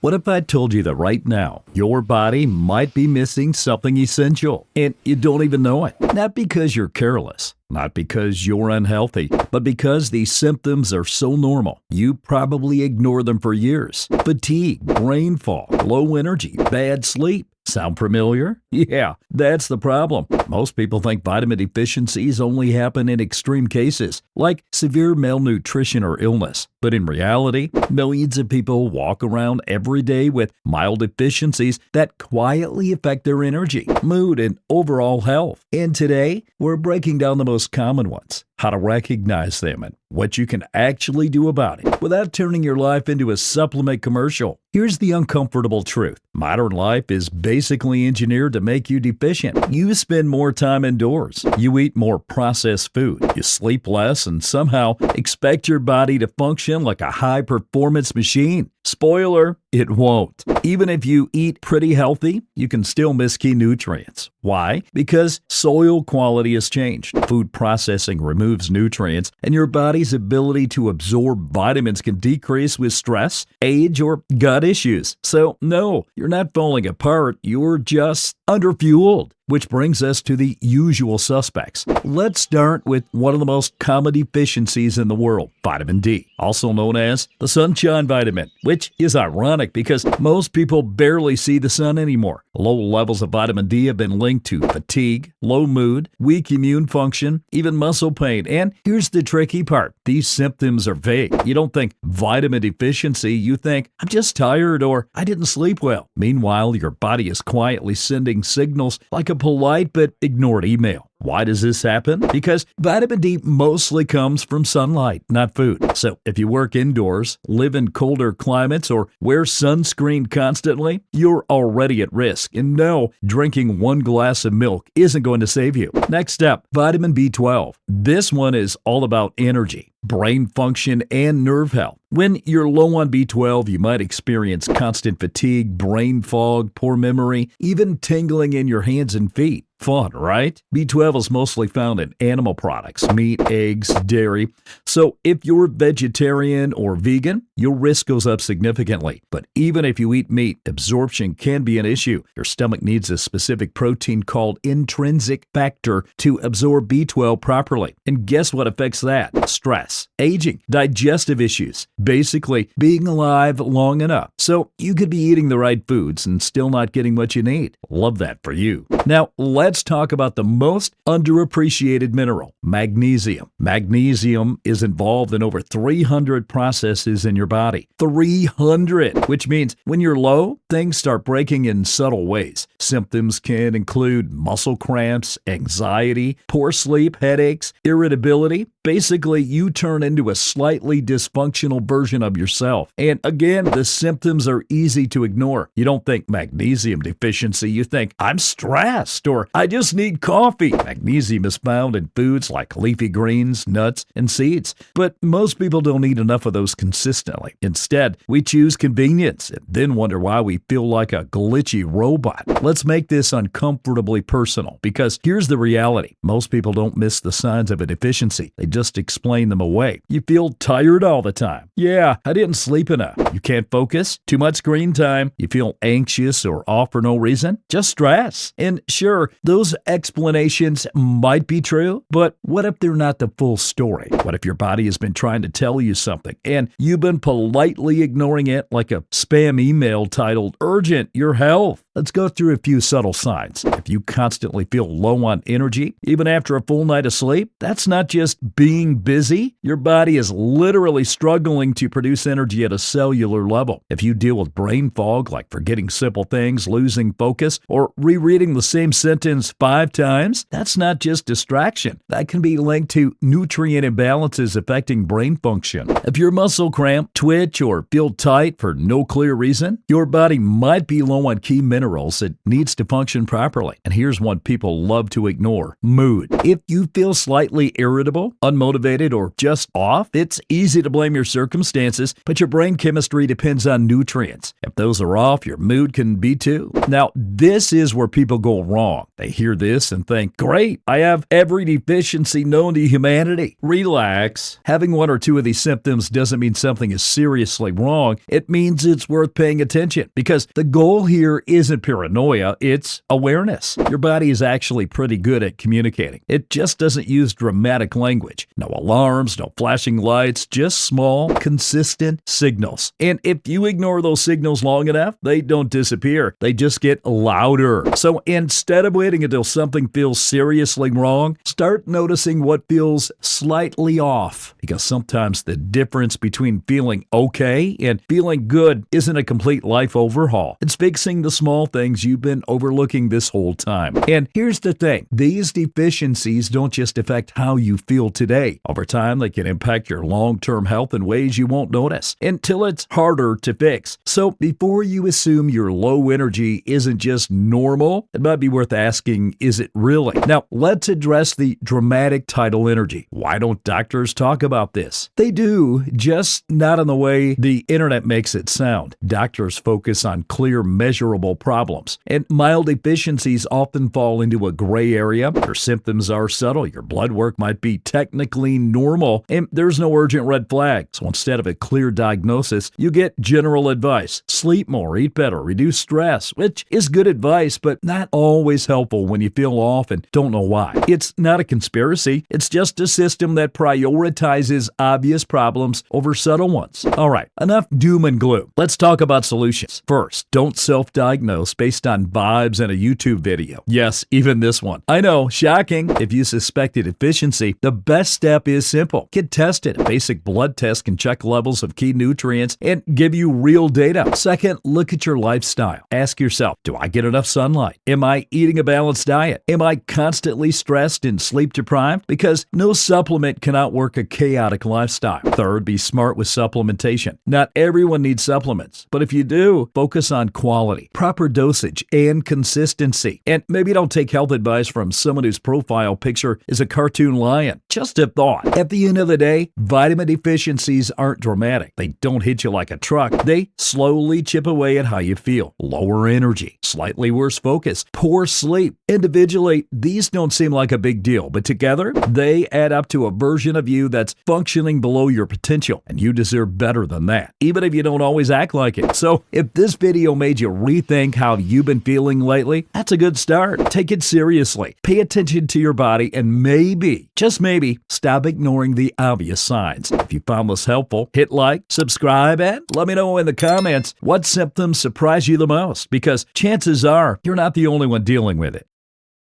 What if I told you that right now, your body might be missing something essential and you don't even know it? Not because you're careless, not because you're unhealthy, but because these symptoms are so normal, you probably ignore them for years. Fatigue, brain fog, low energy, bad sleep. Sound familiar? Yeah, that's the problem. Most people think vitamin deficiencies only happen in extreme cases, like severe malnutrition or illness. But in reality, millions of people walk around every day with mild deficiencies that quietly affect their energy, mood, and overall health. And today, we're breaking down the most common ones, how to recognize them, and what you can actually do about it without turning your life into a supplement commercial. Here's the uncomfortable truth. Modern life is basically engineered to make you deficient. You spend more time indoors. You eat more processed food. You sleep less and somehow expect your body to function like a high-performance machine. Spoiler, it won't. Even if you eat pretty healthy, you can still miss key nutrients. Why? Because soil quality has changed. Food processing removes nutrients, and your body's ability to absorb vitamins can decrease with stress, age, or gut issues. So, no, you're not falling apart. You're just underfueled. Which brings us to the usual suspects. Let's start with one of the most common deficiencies in the world, vitamin D, also known as the sunshine vitamin, which is ironic because most people barely see the sun anymore. Low levels of vitamin D have been linked to fatigue, low mood, weak immune function, even muscle pain. And here's the tricky part. These symptoms are vague. You don't think vitamin deficiency, you think, I'm just tired or I didn't sleep well. Meanwhile, your body is quietly sending signals like a polite but ignored email. Why does this happen? Because vitamin D mostly comes from sunlight, not food. So if you work indoors, live in colder climates, or wear sunscreen constantly, you're already at risk. And no, drinking one glass of milk isn't going to save you. Next up, vitamin B12. This one is all about energy, brain function, and nerve health. When you're low on B12, you might experience constant fatigue, brain fog, poor memory, even tingling in your hands and feet. Fun, right? B12 is mostly found in animal products, meat, eggs, dairy. So if you're vegetarian or vegan, your risk goes up significantly. But even if you eat meat, absorption can be an issue. Your stomach needs a specific protein called intrinsic factor to absorb B12 properly. And guess what affects that? Stress, aging, digestive issues, basically being alive long enough. So you could be eating the right foods and still not getting what you need. Love that for you. Now, let's talk about the most underappreciated mineral, magnesium. Magnesium is involved in over 300 processes in your body. 300, which means when you're low, things start breaking in subtle ways. Symptoms can include muscle cramps, anxiety, poor sleep, headaches, irritability. Basically, you turn into a slightly dysfunctional version of yourself. And again, the symptoms are easy to ignore. You don't think magnesium deficiency, you think, I'm stressed, or I just need coffee. Magnesium is found in foods like leafy greens, nuts, and seeds. But most people don't eat enough of those consistently. Instead, we choose convenience and then wonder why we feel like a glitchy robot. Let's make this uncomfortably personal, because here's the reality. Most people don't miss the signs of a deficiency. They just explain them away. You feel tired all the time. Yeah, I didn't sleep enough. You can't focus. Too much screen time. You feel anxious or off for no reason. Just stress. And sure, those explanations might be true, but what if they're not the full story? What if your body has been trying to tell you something and you've been politely ignoring it like a spam email titled, Urgent, your health? Let's go through a few subtle signs. If you constantly feel low on energy, even after a full night of sleep, that's not just being busy. Your body is literally struggling to produce energy at a cellular level. If you deal with brain fog, like forgetting simple things, losing focus, or rereading the same sentence 5 times, that's not just distraction. That can be linked to nutrient imbalances affecting brain function. If your muscle cramp, twitch, or feel tight for no clear reason, your body might be low on key minerals minerals it needs to function properly. And here's one people love to ignore: mood. If you feel slightly irritable, unmotivated, or just off, it's easy to blame your circumstances, but your brain chemistry depends on nutrients. If those are off, your mood can be too. Now, this is where people go wrong. They hear this and think, great, I have every deficiency known to humanity. Relax. Having one or two of these symptoms doesn't mean something is seriously wrong. It means it's worth paying attention, because the goal here isn't paranoia, it's awareness. Your body is actually pretty good at communicating. It just doesn't use dramatic language. No alarms, no flashing lights, just small, consistent signals. And if you ignore those signals long enough, they don't disappear. They just get louder. So instead of waiting until something feels seriously wrong, start noticing what feels slightly off, because sometimes the difference between feeling okay and feeling good isn't a complete life overhaul. It's fixing the small things you've been overlooking this whole time. And here's the thing: these deficiencies don't just affect how you feel today. Over time, they can impact your long-term health in ways you won't notice until it's harder to fix. So before you assume your low energy isn't just normal, it might be worth asking, is it really? Now, let's address the dramatic title energy. Why don't doctors talk about this? They do, just not in the way the internet makes it sound. Doctors focus on clear, measurable problems, and mild deficiencies often fall into a gray area. Your symptoms are subtle. Your blood work might be technically normal, and there's no urgent red flag. So instead of a clear diagnosis, you get general advice. Sleep more, eat better, reduce stress, which is good advice, but not always helpful when you feel off and don't know why. It's not a conspiracy. It's just a system that prioritizes obvious problems over subtle ones. All right, enough doom and gloom. Let's talk about solutions. First, don't self-diagnose based on vibes and a YouTube video. Yes, even this one. I know, shocking. If you suspect a deficiency, the best step is simple. Get tested. A basic blood test can check levels of key nutrients and give you real data. Second, look at your lifestyle. Ask yourself, do I get enough sunlight? Am I eating a balanced diet? Am I constantly stressed and sleep deprived? Because no supplement can outwork a chaotic lifestyle. Third, be smart with supplementation. Not everyone needs supplements, but if you do, focus on quality, proper dosage, and consistency. And maybe don't take health advice from someone whose profile picture is a cartoon lion. Just a thought. At the end of the day, vitamin deficiencies aren't dramatic. They don't hit you like a truck. They slowly chip away at how you feel. Lower energy, slightly worse focus, poor sleep. Individually, these don't seem like a big deal, but together, they add up to a version of you that's functioning below your potential, and you deserve better than that, even if you don't always act like it. So if this video made you rethink how you've been feeling lately, that's a good start. Take it seriously. Pay attention to your body, and maybe, just maybe, stop ignoring the obvious signs. If you found this helpful, hit like, subscribe, and let me know in the comments what symptoms surprise you the most, because chances are you're not the only one dealing with it.